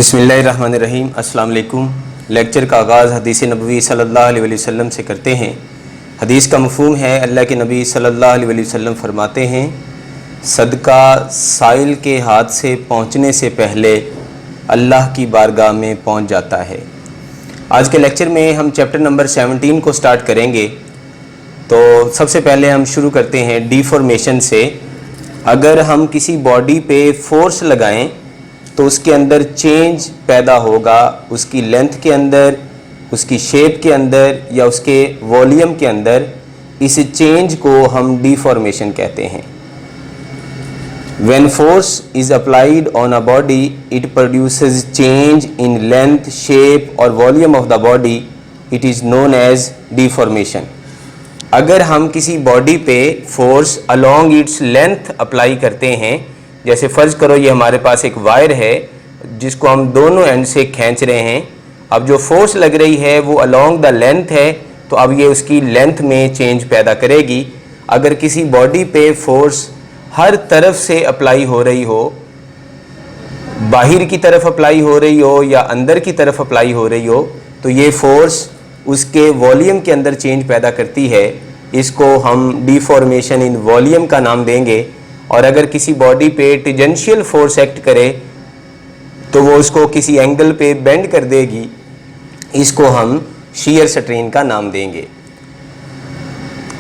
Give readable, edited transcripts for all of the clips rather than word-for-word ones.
बिस्मिल्लाहिर्रहमानिर्रहीम। अस्सलाम वालेकुम। लेक्चर का आगाज़ हदीस नबवी सल्लल्लाहु अलैहि वसल्लम से करते हैं। हदीस का मफ़हूम है, अल्लाह के नबी सल्लल्लाहु अलैहि वसल्लम फरमाते हैं, सदका साइल के हाथ से पहुँचने से पहले अल्लाह की बारगाह में पहुँच जाता है। आज के लेक्चर में हम चैप्टर नंबर 17 को स्टार्ट करेंगे। तो सबसे पहले हम शुरू करते हैं डिफॉर्मेशन से। अगर हम किसी बॉडी पे फोर्स लगाएं तो उसके अंदर चेंज पैदा होगा, उसकी लेंथ के अंदर, उसकी शेप के अंदर या उसके वॉल्यूम के अंदर। इस चेंज को हम डिफॉर्मेशन कहते हैं। When force is applied on a body, it produces change in length, shape और volume of the body. It is known as deformation. अगर हम किसी बॉडी पे force along its length apply करते हैं, जैसे फ़र्ज़ करो ये हमारे पास एक वायर है जिसको हम दोनों एंड से खींच रहे हैं। अब जो फोर्स लग रही है वो अलोंग द लेंथ है, तो अब ये उसकी लेंथ में चेंज पैदा करेगी। अगर किसी बॉडी पे फोर्स हर तरफ से अप्लाई हो रही हो, बाहर की तरफ अप्लाई हो रही हो या अंदर की तरफ अप्लाई हो रही हो, तो ये फोर्स उसके वॉल्यूम के अंदर चेंज पैदा करती है। इसको हम डिफॉर्मेशन इन वॉल्यूम का नाम देंगे। और अगर किसी बॉडी पे टेंजेंशियल फोर्स एक्ट करे तो वो उसको किसी एंगल पे बेंड कर देगी। इसको हम शीयर स्ट्रेन का नाम देंगे।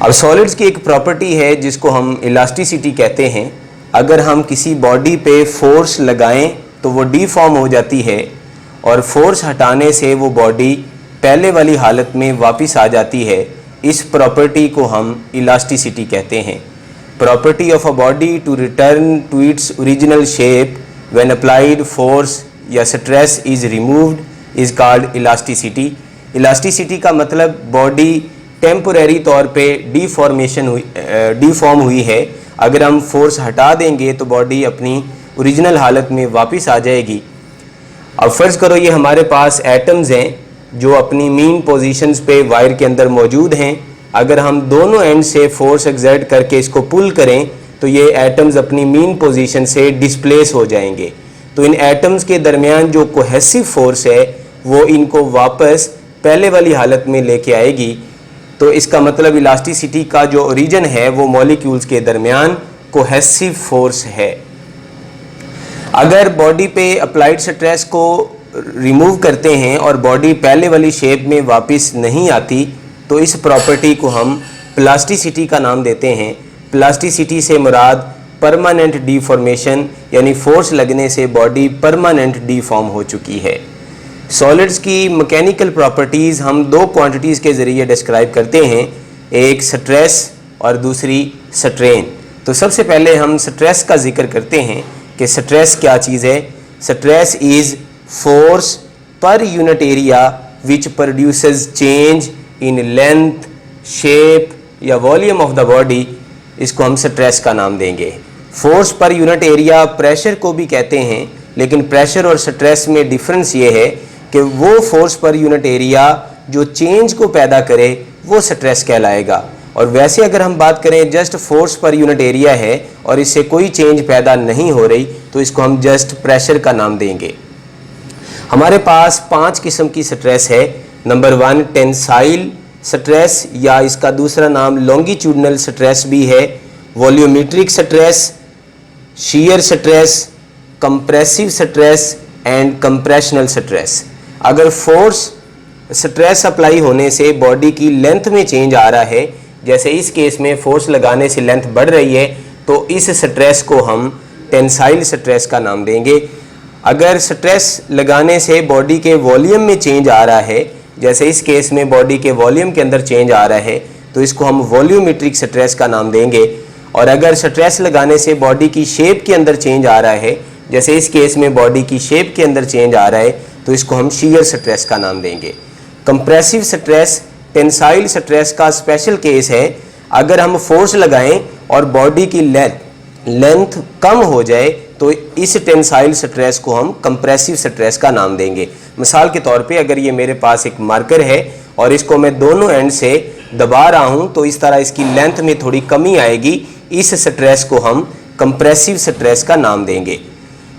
अब सॉलिड्स की एक प्रॉपर्टी है जिसको हम इलास्टिसिटी कहते हैं। अगर हम किसी बॉडी पे फोर्स लगाएं तो वो डिफॉर्म हो जाती है और फोर्स हटाने से वो बॉडी पहले वाली हालत में वापस आ जाती है। इस प्रॉपर्टी को हम इलास्टिसिटी कहते हैं। Property of a body to return to its original shape when applied force या stress is removed is called elasticity. Elasticity का मतलब बॉडी टेम्पोरेरी तौर पे डिफॉर्म हुई है। अगर हम फोर्स हटा देंगे तो बॉडी अपनी ओरिजिनल हालत में वापस आ जाएगी। अब फ़र्ज़ करो ये हमारे पास एटम्स हैं जो अपनी मीन पोजीशंस पे वायर के अंदर मौजूद हैं। अगर हम दोनों एंड से फोर्स एक्सर्ट करके इसको पुल करें तो ये एटम्स अपनी मीन पोजीशन से डिस्प्लेस हो जाएंगे। तो इन एटम्स के दरमियान जो कोहेसिव फोर्स है वो इनको वापस पहले वाली हालत में लेके आएगी। तो इसका मतलब इलास्टिसिटी का जो ओरिजिन है वो मॉलिक्यूल्स के दरमियान कोहेसिव फोर्स है। अगर बॉडी पे अप्लाइड स्ट्रेस को रिमूव करते हैं और बॉडी पहले वाली शेप में वापस नहीं आती तो इस प्रॉपर्टी को हम प्लास्टिसिटी का नाम देते हैं। प्लास्टिसिटी से मुराद परमानेंट डिफॉर्मेशन, यानी फोर्स लगने से बॉडी परमानेंट डिफॉर्म हो चुकी है। सॉलिड्स की मैकेनिकल प्रॉपर्टीज़ हम दो क्वांटिटीज़ के ज़रिए डिस्क्राइब करते हैं, एक स्ट्रेस और दूसरी स्ट्रेन। तो सबसे पहले हम स्ट्रेस का जिक्र करते हैं कि स्ट्रेस क्या चीज़ है। Stress is force per unit area which produces change in length, shape या वॉल्यूम ऑफ द बॉडी। इसको हम स्ट्रेस का नाम देंगे। Force per unit area pressure को भी कहते हैं, लेकिन प्रेशर और स्ट्रेस में डिफरेंस ये है कि वो फोर्स पर यूनिट एरिया जो चेंज को पैदा करे वो स्ट्रेस कहलाएगा। और वैसे अगर हम बात करें just force per unit area है और इससे कोई चेंज पैदा नहीं हो रही तो इसको हम जस्ट प्रेशर का नाम देंगे। हमारे पास 5 किस्म की स्ट्रेस है। नंबर 1 टेंसाइल स्ट्रेस, या इसका दूसरा नाम लॉन्गिट्यूडनल स्ट्रेस भी है, volumetric stress, shear stress, compressive stress and compressional stress. अगर फोर्स स्ट्रेस अप्लाई होने से बॉडी की लेंथ में चेंज आ रहा है, जैसे इस केस में फोर्स लगाने से लेंथ बढ़ रही है, तो इस स्ट्रेस को हम टेंसाइल स्ट्रेस का नाम देंगे। अगर स्ट्रेस लगाने से बॉडी के वॉल्यूम में चेंज आ रहा है, जैसे इस केस में बॉडी के वॉल्यूम के अंदर चेंज आ रहा है, तो इसको हम वॉल्यूमेट्रिक स्ट्रेस का नाम देंगे। और अगर स्ट्रेस लगाने से बॉडी की शेप के अंदर चेंज आ रहा है, जैसे इस केस में बॉडी की शेप के अंदर चेंज आ रहा है, तो इसको हम शीयर स्ट्रेस का नाम देंगे। कंप्रेसिव स्ट्रेस टेंसाइल स्ट्रेस का स्पेशल केस है। अगर हम फोर्स लगाएं और बॉडी की लेंथ कम हो जाए तो इस टेंसाइल स्ट्रेस को हम कंप्रेसिव स्ट्रेस का नाम देंगे। मिसाल के तौर पे अगर ये मेरे पास एक मार्कर है और इसको मैं दोनों एंड से दबा रहा हूँ तो इस तरह इसकी लेंथ में थोड़ी कमी आएगी। इस स्ट्रेस को हम कंप्रेसिव स्ट्रेस का नाम देंगे।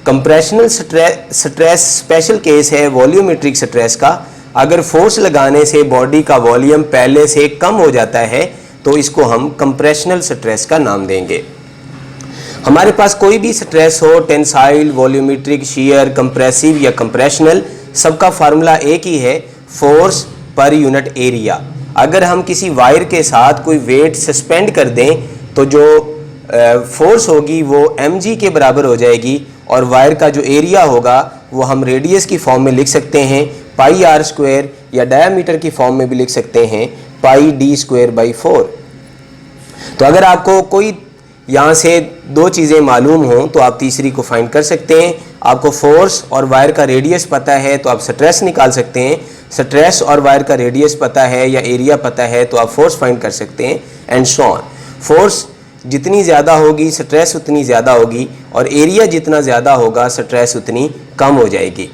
कंप्रेशनल स्ट्रेस स्पेशल केस है वॉल्यूमेट्रिक स्ट्रेस का। अगर फोर्स लगाने से बॉडी का वॉल्यूम पहले से कम हो जाता है तो इसको हम कंप्रेशनल स्ट्रेस का नाम देंगे। हमारे पास कोई भी स्ट्रेस हो, टेंसाइल, वॉल्यूमेट्रिक, शियर, कंप्रेसिव या कंप्रेशनल, सबका फार्मूला एक ही है, फोर्स पर यूनिट एरिया। अगर हम किसी वायर के साथ कोई वेट सस्पेंड कर दें तो जो फोर्स होगी वो mg के बराबर हो जाएगी और वायर का जो एरिया होगा वो हम रेडियस की फॉर्म में लिख सकते हैं पाई आर स्क्वायर, या डायमीटर की फॉर्म में भी लिख सकते हैं पाई डी स्क्वायर बाई 4। तो अगर आपको कोई यहाँ से दो चीज़ें मालूम हो तो आप तीसरी को फाइंड कर सकते हैं। आपको फोर्स और वायर का रेडियस पता है तो आप स्ट्रेस निकाल सकते हैं, स्ट्रेस और वायर का रेडियस पता है या एरिया पता है तो आप फोर्स फाइंड कर सकते हैं, एंड सो ऑन। फोर्स जितनी ज़्यादा होगी स्ट्रेस उतनी ज़्यादा होगी, और एरिया जितना ज़्यादा होगा स्ट्रेस उतनी कम हो जाएगी।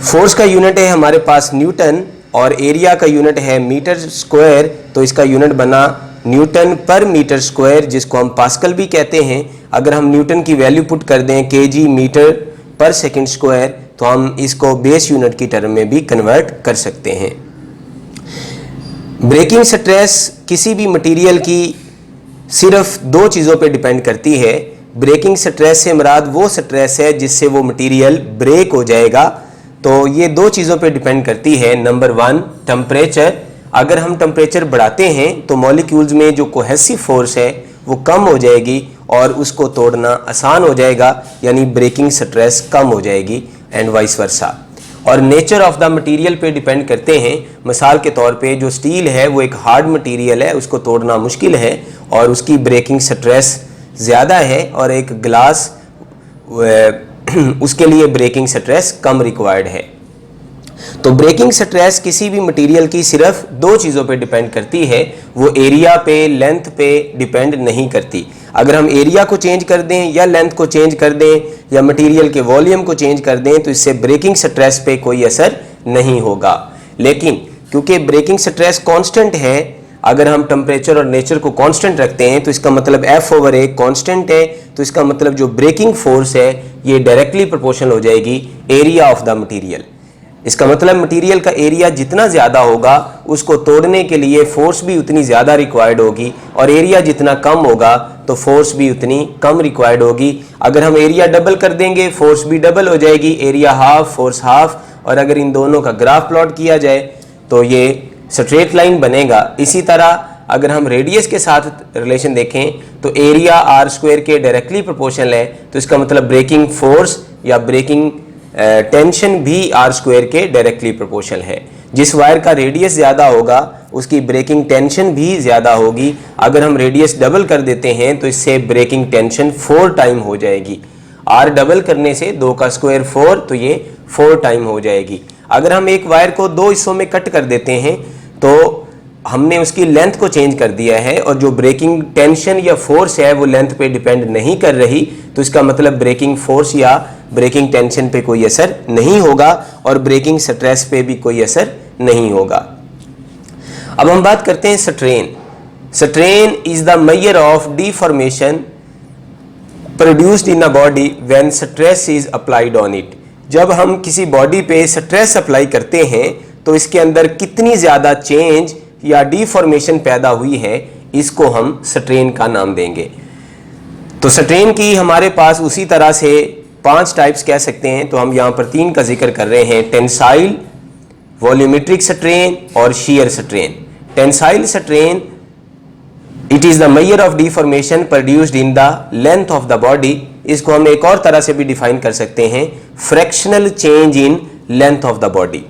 फोर्स का यूनिट है हमारे पास न्यूटन और एरिया का यूनिट है मीटर स्क्वायर, तो इसका यूनिट बना न्यूटन पर मीटर स्क्वायर, जिसको हम पास्कल भी कहते हैं। अगर हम न्यूटन की वैल्यू पुट कर दें केजी मीटर पर सेकंड स्क्वायर तो हम इसको बेस यूनिट की टर्म में भी कन्वर्ट कर सकते हैं। ब्रेकिंग स्ट्रेस किसी भी मटेरियल की सिर्फ दो चीज़ों पे डिपेंड करती है। ब्रेकिंग स्ट्रेस से मुराद वो स्ट्रेस है जिससे वो मटेरियल ब्रेक हो जाएगा। तो ये दो चीज़ों पे डिपेंड करती है। नंबर 1 टेम्परेचर, अगर हम टेम्परेचर बढ़ाते हैं तो मॉलिक्यूल्स में जो कोहेसिव फोर्स है वो कम हो जाएगी और उसको तोड़ना आसान हो जाएगा, यानी ब्रेकिंग स्ट्रेस कम हो जाएगी, एंड वाइस वर्सा। और नेचर ऑफ द मटेरियल पे डिपेंड करते हैं। मिसाल के तौर पे जो स्टील है वो एक हार्ड मटेरियल है, उसको तोड़ना मुश्किल है और उसकी ब्रेकिंग स्ट्रेस ज़्यादा है, और एक ग्लास उसके लिए ब्रेकिंग स्ट्रेस कम रिक्वायर्ड है। तो ब्रेकिंग स्ट्रेस किसी भी मटेरियल की सिर्फ दो चीज़ों पे डिपेंड करती है, वो एरिया पे, लेंथ पे डिपेंड नहीं करती। अगर हम एरिया को चेंज कर दें या लेंथ को चेंज कर दें या मटेरियल के वॉल्यूम को चेंज कर दें तो इससे ब्रेकिंग स्ट्रेस पे कोई असर नहीं होगा। लेकिन क्योंकि ब्रेकिंग स्ट्रेस कांस्टेंट है, अगर हम टेम्परेचर और नेचर को कांस्टेंट रखते हैं तो इसका मतलब F/A कांस्टेंट है, तो इसका मतलब जो ब्रेकिंग फोर्स है ये डायरेक्टली प्रोपोर्शनल हो जाएगी एरिया ऑफ द मटेरियल। इसका मतलब मटेरियल का एरिया जितना ज़्यादा होगा उसको तोड़ने के लिए फोर्स भी उतनी ज़्यादा रिक्वायर्ड होगी, और एरिया जितना कम होगा तो फोर्स भी उतनी कम रिक्वायर्ड होगी। अगर हम एरिया डबल कर देंगे फोर्स भी डबल हो जाएगी, एरिया हाफ फोर्स हाफ, और अगर इन दोनों का ग्राफ प्लॉट किया जाए तो ये स्ट्रेट लाइन बनेगा। इसी तरह अगर हम रेडियस के साथ रिलेशन देखें तो एरिया आर स्क्वायर के डायरेक्टली प्रोपोर्शनल है, तो इसका मतलब ब्रेकिंग फोर्स या ब्रेकिंग टेंशन भी आर स्क्वायर के डायरेक्टली प्रोपोर्शनल है। जिस वायर का रेडियस ज़्यादा होगा उसकी ब्रेकिंग टेंशन भी ज़्यादा होगी। अगर हम रेडियस डबल कर देते हैं तो इससे ब्रेकिंग टेंशन 4 टाइम हो जाएगी। आर डबल करने से 2 का स्क्वायर 4, तो ये 4 टाइम हो जाएगी। अगर हम एक वायर को 2 हिस्सों में कट कर देते हैं तो हमने उसकी लेंथ को चेंज कर दिया है, और जो ब्रेकिंग टेंशन या फोर्स है वो लेंथ पे डिपेंड नहीं कर रही, तो इसका मतलब ब्रेकिंग फोर्स या ब्रेकिंग टेंशन पे कोई असर नहीं होगा और ब्रेकिंग स्ट्रेस पे भी कोई असर नहीं होगा। अब हम बात करते हैं strain. Strain is the measure of deformation produced in a body when stress is applied on it. जब हम किसी बॉडी पे स्ट्रेस अप्लाई करते हैं तो इसके अंदर कितनी ज़्यादा चेंज या डिफॉर्मेशन पैदा हुई है, इसको हम स्ट्रेन का नाम देंगे। तो स्ट्रेन की हमारे पास उसी तरह से 5 टाइप्स कह सकते हैं, तो हम यहाँ पर 3 का जिक्र कर रहे हैं, टेंसाइल, वॉल्यूमेट्रिक स्ट्रेन और shear strain. Tensile strain it is the measure of deformation produced in the length of the body. इसको हम एक और तरह से भी डिफाइन कर सकते हैं, fractional change in length of the body.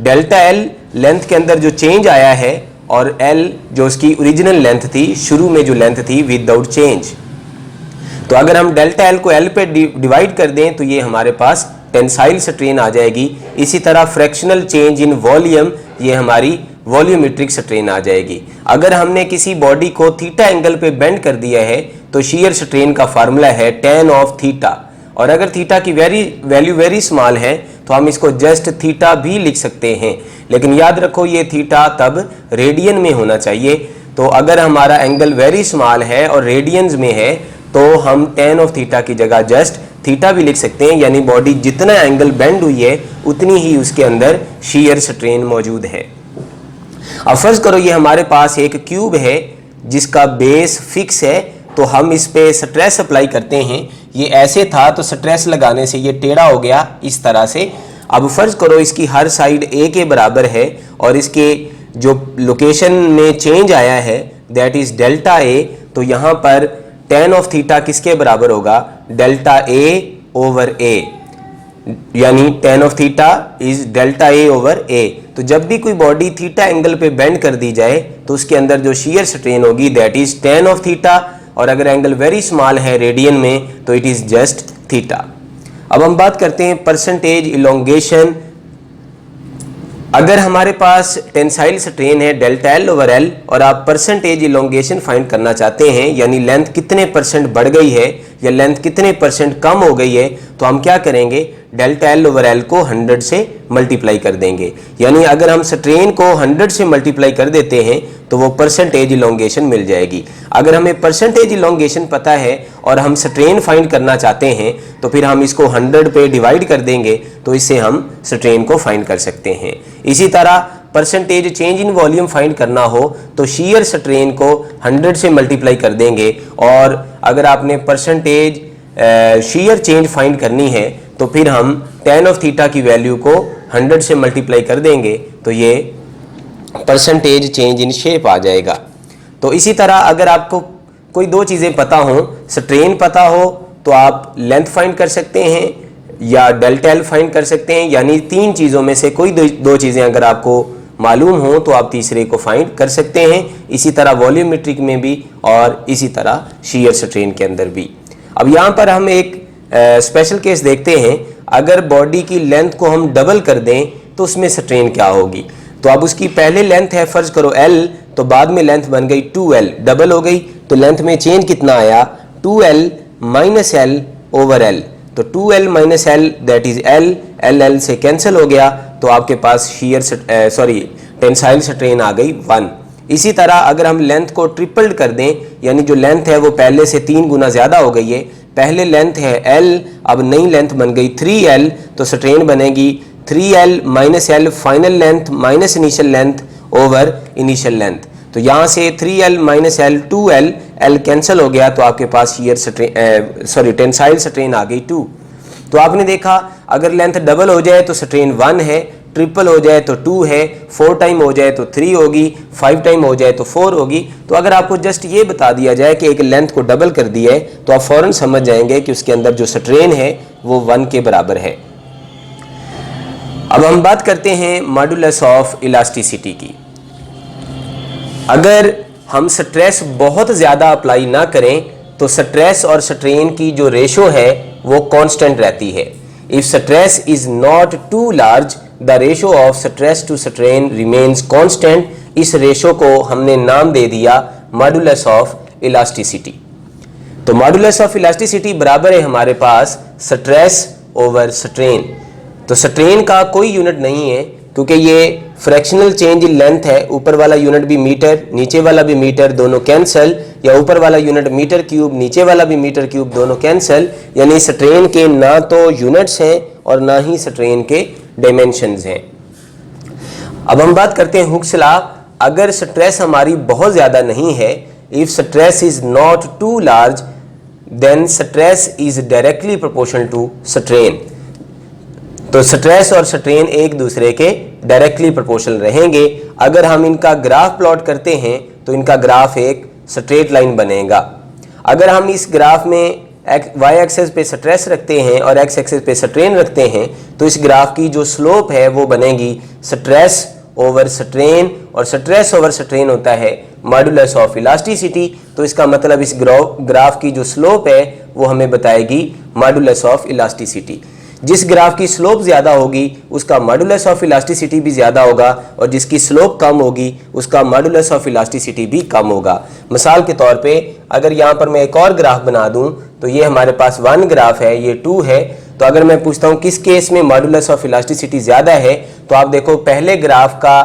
Delta L length के अंदर जो चेंज आया है, और एल जो उसकी ओरिजिनल लेंथ थी, शुरू में जो लेंथ थी विदाउट चेंज। तो अगर हम डेल्टा एल को एल पे डिवाइड कर दें तो ये हमारे पास टेंसाइल स्ट्रेन आ जाएगी। इसी तरह फ्रैक्शनल चेंज इन वॉल्यूम, ये हमारी वॉल्यूमेट्रिक स्ट्रेन आ जाएगी। अगर हमने किसी बॉडी को थीटा एंगल पे बेंड कर दिया है तो शियर स्ट्रेन का फार्मूला है tan ऑफ थीटा, और अगर थीटा की वैल्यू वेरी स्मॉल है तो हम इसको जस्ट थीटा भी लिख सकते हैं, लेकिन याद रखो ये थीटा तब रेडियन में होना चाहिए। तो अगर हमारा एंगल वेरी स्मॉल है और रेडियंस में है तो हम tan ऑफ थीटा की जगह जस्ट थीटा भी लिख सकते हैं, यानी बॉडी जितना एंगल बेंड हुई है उतनी ही उसके अंदर शीयर स्ट्रेन मौजूद है। अब फर्ज करो ये हमारे पास एक क्यूब है जिसका बेस फिक्स है, तो हम इस पे स्ट्रेस अप्लाई करते हैं। ये ऐसे था तो स्ट्रेस लगाने से ये टेढ़ा हो गया इस तरह से। अब फर्ज करो इसकी हर साइड a के बराबर है और इसके जो लोकेशन में चेंज आया है दैट इज डेल्टा a, तो यहाँ पर tan ऑफ थीटा किसके बराबर होगा, डेल्टा a ओवर a, यानी tan of theta is delta a over a। तो जब भी कोई बॉडी थीटा एंगल पे बेंड कर दी जाए तो उसके अंदर जो शीयर स्ट्रेन होगी that is tan of theta, और अगर एंगल वेरी स्मॉल है रेडियन में तो इट इज जस्ट थीटा। अब हम बात करते हैं परसेंटेज इलोंगेशन। अगर हमारे पास टेंसाइल स्ट्रेन है डेल्टा एल ओवर एल और आप परसेंटेज इलोंगेशन फाइंड करना चाहते हैं, यानी लेंथ कितने परसेंट बढ़ गई है या लेंथ कितने परसेंट कम हो गई है, तो हम क्या करेंगे, डेल्टा एल ओवर एल को 100 से मल्टीप्लाई कर देंगे। यानी अगर हम स्ट्रेन को 100 से मल्टीप्लाई कर देते हैं तो वो परसेंटेज इलोंगेशन मिल जाएगी। अगर हमें परसेंटेज इलोंगेशन पता है और हम स्ट्रेन फाइंड करना चाहते हैं तो फिर हम इसको 100 पे डिवाइड कर देंगे, तो इससे हम स्ट्रेन को फाइंड कर सकते हैं। इसी तरह percentage change in volume find करना हो तो शीयर स्ट्रेन को 100 से मल्टीप्लाई कर देंगे, और अगर आपने परसेंटेज शीयर चेंज फाइंड करनी है तो फिर हम tan ऑफ थीटा की वैल्यू को 100 से मल्टीप्लाई कर देंगे तो ये परसेंटेज चेंज इन शेप आ जाएगा। तो इसी तरह अगर आपको कोई दो चीज़ें पता हो, स्ट्रेन पता हो तो आप लेंथ फाइंड कर सकते हैं या डेल्टा एल फाइंड कर सकते हैं, यानी तीन चीज़ों में से कोई दो चीज़ें अगर आपको मालूम हो तो आप तीसरे को फाइंड कर सकते हैं। इसी तरह वॉल्यूमेट्रिक में भी और इसी तरह शीयर स्ट्रेन के अंदर भी। अब यहाँ पर हम एक स्पेशल केस देखते हैं। अगर बॉडी की लेंथ को हम डबल कर दें तो उसमें स्ट्रेन क्या होगी। तो अब उसकी पहले लेंथ है फर्ज करो L, तो बाद में लेंथ बन गई 2L, डबल हो गई तो लेंथ में चेंज कितना आया, 2L minus L over L। तो 2L minus L that is L, L से कैंसिल हो गया तो आपके पास टेंसाइल स्ट्रेन आ गई 1। इसी तरह अगर हम लेंथ को ट्रिपल्ड कर दें, यानी जो लेंथ है वो पहले से 3 गुना ज़्यादा हो गई है, पहले लेंथ है L, अब नई लेंथ बन गई 3L, तो स्ट्रेन बनेगी 3L minus L final length minus initial length over initial length. तो यहाँ से 3L minus L 2L, L cancel हो गया तो आपके पास टेंसाइल स्ट्रेन आ गई 2। तो आपने देखा अगर लेंथ डबल हो जाए तो स्ट्रेन 1 है, ट्रिपल हो जाए तो 2 है, 4 टाइम हो जाए तो 3 होगी, 5 टाइम हो जाए तो 4 होगी। तो अगर आपको जस्ट ये बता दिया जाए कि एक लेंथ को डबल कर दिया है तो आप फौरन समझ जाएंगे कि उसके अंदर जो स्ट्रेन है वो 1 के बराबर है। अब हम बात करते हैं मॉडुलस ऑफ इलास्टिसिटी की। अगर हम स्ट्रेस बहुत ज़्यादा अप्लाई ना करें तो स्ट्रेस और स्ट्रेन की जो रेशो है वो कांस्टेंट रहती है। If stress is not too large the ratio of stress to strain remains constant. इस रेशो को हमने नाम दे दिया मॉडुलस ऑफ इलास्टिसिटी। तो मॉडुलस ऑफ इलास्टिसिटी बराबर है हमारे पास स्ट्रेस ओवर स्ट्रेन। तो स्ट्रेन का कोई यूनिट नहीं है क्योंकि ये फ्रैक्शनल चेंज इन लेंथ है, ऊपर वाला यूनिट भी मीटर नीचे वाला भी मीटर दोनों कैंसल, या ऊपर वाला यूनिट मीटर क्यूब नीचे वाला भी मीटर क्यूब दोनों कैंसल। यानी स्ट्रेन के ना तो यूनिट्स हैं और ना ही स्ट्रेन के डायमेंशंस हैं। अब हम बात करते हैं हुक्स लॉ। अगर स्ट्रेस हमारी बहुत ज़्यादा नहीं है, if stress is not too large then stress is directly proportional to strain. तो स्ट्रेस और स्ट्रेन एक दूसरे के डायरेक्टली प्रोपोर्शनल रहेंगे। अगर हम इनका ग्राफ प्लॉट करते हैं तो इनका ग्राफ एक स्ट्रेट लाइन बनेगा। अगर हम इस ग्राफ में वाई एक्सेस पे स्ट्रेस रखते हैं और एक्स एक्सेस पे स्ट्रेन रखते हैं तो इस ग्राफ की जो स्लोप है वो बनेगी स्ट्रेस ओवर स्ट्रेन, और स्ट्रेस ओवर स्ट्रेन होता है मॉडुलस ऑफ इलास्टिसिटी। तो इसका मतलब इस ग्राफ की जो स्लोप है वो हमें बताएगी मॉडुलस ऑफ इलास्टिसिटी। जिस ग्राफ की स्लोप ज़्यादा होगी उसका मॉडुलस ऑफ इलास्टिसिटी भी ज़्यादा होगा, और जिसकी स्लोप कम होगी उसका मॉडुलस ऑफ इलास्टिसिटी भी कम होगा। मिसाल के तौर पे अगर यहाँ पर मैं एक और ग्राफ बना दूँ तो ये हमारे पास 1 ग्राफ है, ये 2 है। तो अगर मैं पूछता हूँ किस केस में मॉडुलस ऑफ इलास्टिसिटी ज़्यादा है, तो आप देखो पहले ग्राफ का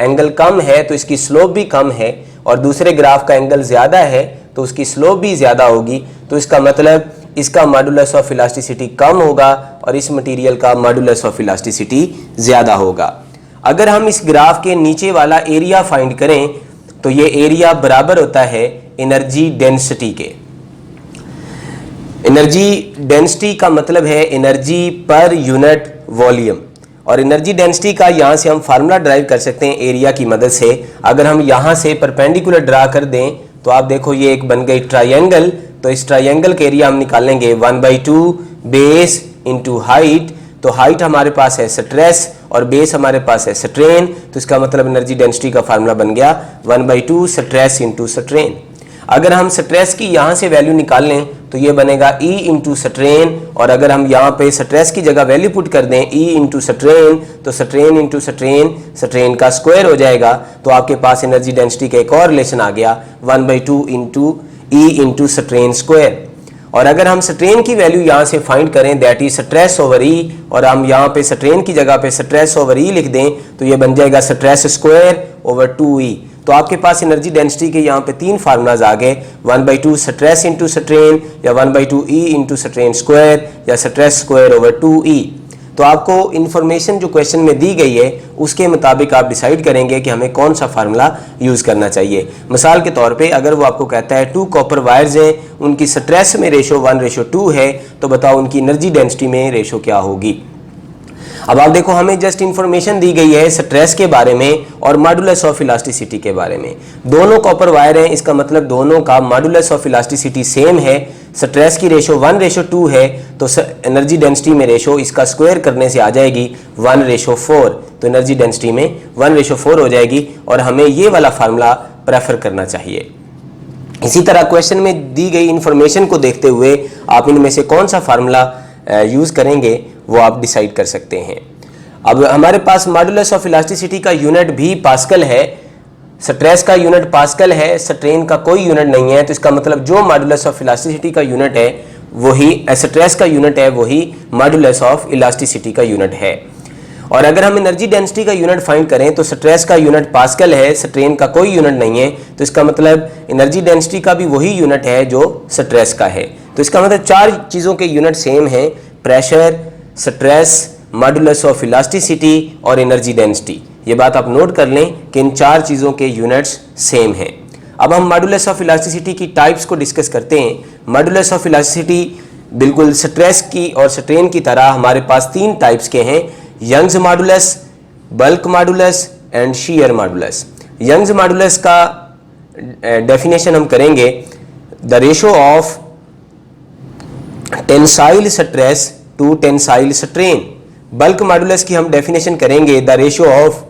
एंगल कम है तो इसकी स्लोप भी कम है, और दूसरे ग्राफ का एंगल ज़्यादा है तो उसकी स्लोप भी ज़्यादा होगी। तो इसका मतलब इसका मॉडुलस ऑफ इलास्टिसिटी कम होगा और इस मटेरियल का मॉडुलस ऑफ इलास्टिसिटी ज़्यादा होगा। अगर हम इस ग्राफ के नीचे वाला एरिया फाइंड करें तो ये एरिया बराबर होता है एनर्जी डेंसिटी के। एनर्जी डेंसिटी का मतलब है एनर्जी पर यूनिट वॉल्यूम, और एनर्जी डेंसिटी का यहाँ से हम फार्मूला ड्राइव कर सकते हैं एरिया की मदद से। अगर हम यहाँ से परपेंडिकुलर ड्रा कर दें तो आप देखो ये एक बन गई ट्रायंगल, तो इस ट्रायंगल के एरिया हम निकाल लेंगे 1/2 बेस इंटू हाइट। तो हाइट हमारे पास है स्ट्रेस और बेस हमारे पास है स्ट्रेन, तो इसका मतलब एनर्जी डेंसिटी का फार्मूला बन गया 1/2 स्ट्रेस इंटू स्ट्रेन। अगर हम स्ट्रेस की यहाँ से वैल्यू निकाल लें तो ये बनेगा E इंटू स्ट्रेन, और अगर हम यहाँ पे स्ट्रेस की जगह वैल्यू पुट कर दें E इंटू स्ट्रेन, तो स्ट्रेन इंटू स्ट्रेन, स्ट्रेन का स्क्वायर हो जाएगा। तो आपके पास एनर्जी डेंसिटी का एक और रिलेशन आ गया 1/2 into E into strain square. और अगर हम स्ट्रेन की वैल्यू यहाँ से फाइंड करें that is stress over E, और हम यहाँ पे स्ट्रेन की जगह पे स्ट्रेस ओवर E लिख दें तो ये बन जाएगा स्ट्रेस स्क्वायर ओवर 2E। तो आपके पास एनर्जी डेंसिटी के यहाँ पे तीन फार्मूलाज आ गए, 1/2 स्ट्रेस इंटू स्ट्रेन, या 1/2 E इंटू स्ट्रेन स्क्वायर, या स्ट्रेस स्क्वायर ओवर 2E। तो आपको इन्फॉर्मेशन जो क्वेश्चन में दी गई है उसके मुताबिक आप डिसाइड करेंगे कि हमें कौन सा फार्मूला यूज़ करना चाहिए। मिसाल के तौर पे अगर वो आपको कहता है 2 कॉपर वायर्स हैं, उनकी स्ट्रेस में रेशो 1/2 है, तो बताओ उनकी एनर्जी डेंसिटी में रेशो क्या होगी। अब आप देखो हमें जस्ट इंफॉर्मेशन दी गई है स्ट्रेस के बारे में और मॉडुलस ऑफ इलास्टिसिटी के बारे में। दोनों कॉपर वायर हैं, इसका मतलब दोनों का मॉडुलस ऑफ इलास्टिसिटी सेम है। स्ट्रेस की रेशो 1/2 है, तो एनर्जी डेंसिटी में रेशो इसका स्क्वायर करने से आ जाएगी 1/4, तो एनर्जी डेंसिटी में 1/4 हो जाएगी, और हमें ये वाला फार्मूला प्रेफर करना चाहिए। इसी तरह क्वेश्चन में दी गई इंफॉर्मेशन को देखते हुए आप इनमें से कौन सा फार्मूला यूज़ करेंगे वो आप डिसाइड कर सकते हैं। अब हमारे पास मॉडुलस ऑफ इलास्टिसिटी का यूनिट भी पास्कल है, स्ट्रेस का यूनिट पास्कल है, स्ट्रेन का कोई यूनिट नहीं है, तो इसका मतलब जो मॉडुलस ऑफ इलास्टिसिटी का यूनिट है वही स्ट्रेस का यूनिट है, वही मॉडुलस ऑफ इलास्टिसिटी का यूनिट है। और अगर हम एनर्जी डेंसिटी का यूनिट फाइंड करें तो स्ट्रेस का यूनिट पास्कल है, स्ट्रेन का कोई यूनिट नहीं है, तो इसका मतलब एनर्जी डेंसिटी का भी वही यूनिट है जो स्ट्रेस का है। तो इसका मतलब चार चीज़ों के यूनिट सेम हैं, pressure, stress, modulus of elasticity और एनर्जी डेंसिटी। ये बात आप नोट कर लें कि इन चार चीज़ों के यूनिट्स सेम हैं। अब हम मॉडुलस ऑफ इलास्टिसिटी की टाइप्स को डिस्कस करते हैं। मॉडुलस ऑफ इलास्टिसिटी बिल्कुल स्ट्रेस की और स्ट्रेन की तरह हमारे पास तीन टाइप्स के हैं, Young's modulus, bulk modulus and shear modulus. Young's modulus का डेफिनेशन हम करेंगे the ratio of tensile stress to tensile strain. Bulk modulus की हम डेफिनेशन करेंगे the ratio of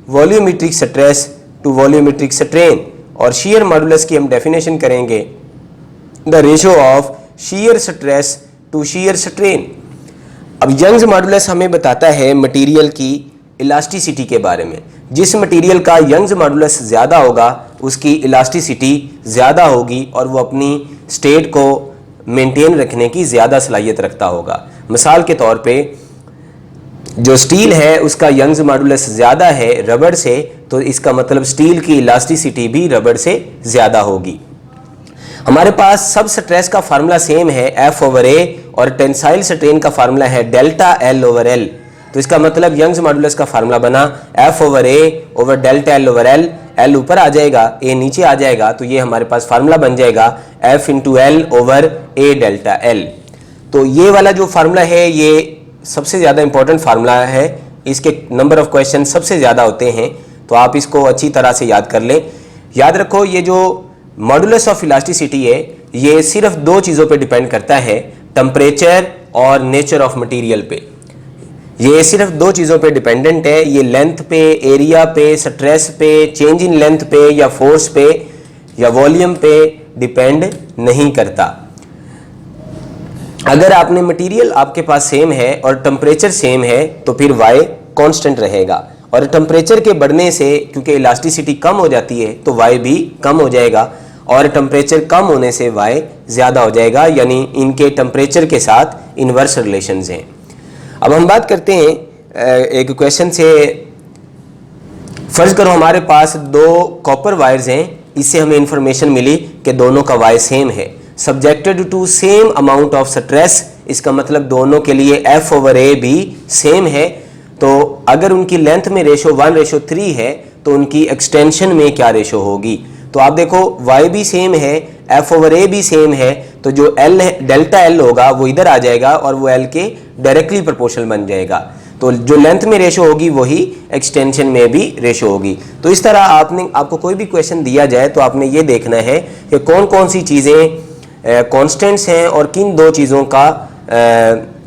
volumetric stress to volumetric strain, और शीयर मॉडुलस की हम definition करेंगे the ratio of shear stress to shear strain. अब यंग्स मॉडुलस हमें बताता है मटेरियल की इलास्टिसिटी के बारे में। जिस मटेरियल का यंग्स मॉडुलस ज़्यादा होगा उसकी इलास्टिसिटी ज़्यादा होगी और वो अपनी स्टेट को मेंटेन रखने की ज़्यादा सलाहियत रखता होगा। मिसाल के तौर पे जो स्टील है उसका यंग्स मॉडुलस ज़्यादा है रबड़ से, तो इसका मतलब स्टील की इलास्टिसिटी भी रबड़ से ज़्यादा होगी। हमारे पास सब स्ट्रेस का फार्मूला सेम है F/A, और टेंसाइल स्ट्रेन का फार्मूला है डेल्टा L/L। तो इसका मतलब यंग्स मॉडुलस का फार्मूला बना F/A over delta L/L। L ऊपर आ जाएगा, A नीचे आ जाएगा, तो ये हमारे पास फार्मूला बन जाएगा F/L over A delta L। तो ये वाला जो फार्मूला है ये सबसे ज़्यादा इंपॉर्टेंट फार्मूला है, इसके नंबर ऑफ क्वेश्चन सबसे ज़्यादा होते हैं, तो आप इसको अच्छी तरह से याद कर लें। याद रखो ये जो मॉडुलस ऑफ इलास्टिसिटी है ये सिर्फ दो चीज़ों पे डिपेंड करता है, टेम्परेचर और नेचर ऑफ मटेरियल पे। ये सिर्फ दो चीज़ों पे डिपेंडेंट है, ये लेंथ पे, एरिया पे, स्ट्रेस पे, चेंज इन लेंथ पे या फोर्स पे या वॉल्यूम पे डिपेंड नहीं करता। अगर आपने मटेरियल आपके पास सेम है और टेम्परेचर सेम है तो फिर y कांस्टेंट रहेगा, और टेम्परेचर के बढ़ने से क्योंकि इलास्टिसिटी कम हो जाती है तो y भी कम हो जाएगा, और टेम्परेचर कम होने से y ज़्यादा हो जाएगा, यानी इनके टेम्परेचर के साथ इन्वर्स रिलेशंस हैं। अब हम बात करते हैं एक क्वेश्चन से। फर्ज करो हमारे पास दो कॉपर वायर्स हैं, इससे हमें इंफॉर्मेशन मिली कि दोनों का y सेम है। Subjected to same amount of stress, इसका मतलब दोनों के लिए F/A भी सेम है। तो अगर उनकी लेंथ में रेशो 1:3 है तो उनकी एक्सटेंशन में क्या रेशो होगी? तो आप देखो y भी सेम है, F/A भी सेम है, तो जो L है, डेल्टा L होगा वो इधर आ जाएगा और वो L के डायरेक्टली प्रोपोर्शनल बन जाएगा। तो जो लेंथ में रेशो होगी वही एक्सटेंशन में भी रेशो होगी। तो इस तरह आपको कोई भी क्वेश्चन दिया जाए तो आपने ये देखना है कि कौन कौन सी चीज़ें कॉन्स्टेंट्स हैं और किन दो चीज़ों का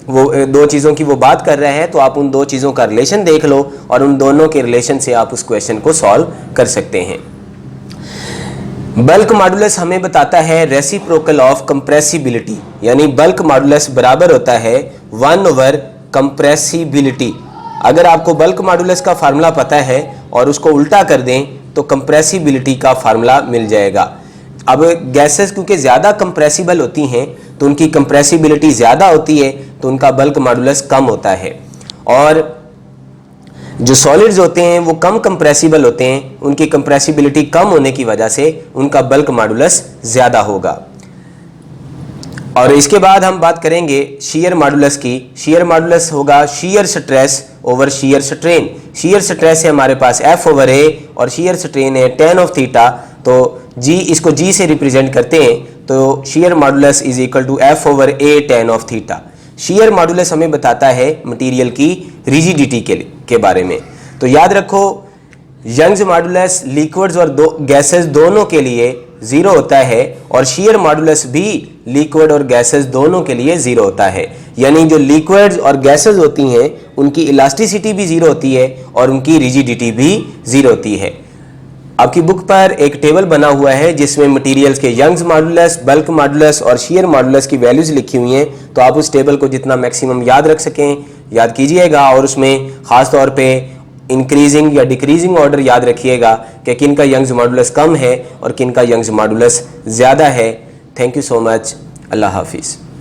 वो दो चीज़ों की वो बात कर रहा है। तो आप उन दो चीज़ों का रिलेशन देख लो और उन दोनों के रिलेशन से आप उस क्वेश्चन को सॉल्व कर सकते हैं। बल्क मॉडुलस हमें बताता है रेसिप्रोकल ऑफ कंप्रेसिबिलिटी, यानी बल्क मॉडुलस बराबर होता है 1/कंप्रेसिबिलिटी। अगर आपको बल्क मॉडुलस का फार्मूला पता है और उसको उल्टा कर दें तो कंप्रेसिबिलिटी का फार्मूला मिल जाएगा। अब गैसेस क्योंकि ज़्यादा कंप्रेसिबल होती हैं तो उनकी कंप्रेसिबिलिटी ज़्यादा होती है, तो उनका बल्क मॉडुलस कम होता है। और जो सॉलिड्स होते हैं वो कम कंप्रेसिबल होते हैं, उनकी कंप्रेसिबिलिटी कम होने की वजह से उनका बल्क मॉडुलस ज़्यादा होगा। और इसके बाद हम बात करेंगे शियर मॉडुलस की। शियर मॉडुलस होगा shear stress over shear strain. Shear stress है हमारे पास F/A और शियर स्ट्रेन है tan ऑफ थीटा। तो G, इसको G से रिप्रेजेंट करते हैं, तो shear modulus is equal to F/A tan of theta. Shear modulus हमें बताता है मटेरियल की रिजिडिटी के बारे में। तो याद रखो यंग्स मॉडुलस लिक्विड्स और गैसेस दोनों के लिए 0 होता है और शियर मॉडुलस भी लिक्विड और गैसेस दोनों के लिए 0 होता है। यानी जो लिक्विड्स और गैसेस होती हैं उनकी इलास्टिसिटी भी 0 होती है और उनकी रिजिडिटी भी 0 होती है। आपकी बुक पर एक टेबल बना हुआ है जिसमें मटेरियल्स के यंग्स मॉडुलस, बल्क मॉडुलस और शियर मॉडुलस की वैल्यूज लिखी हुई हैं। तो आप उस टेबल को जितना मैक्सिमम याद रख सकें याद कीजिएगा और उसमें ख़ास तौर पे इंक्रीजिंग या डिक्रीजिंग ऑर्डर याद रखिएगा कि किन का यंग्स मॉडुलस कम है और किन का यंग्स मॉडुलस ज़्यादा है। Thank you so much. अल्लाह हाफिज़।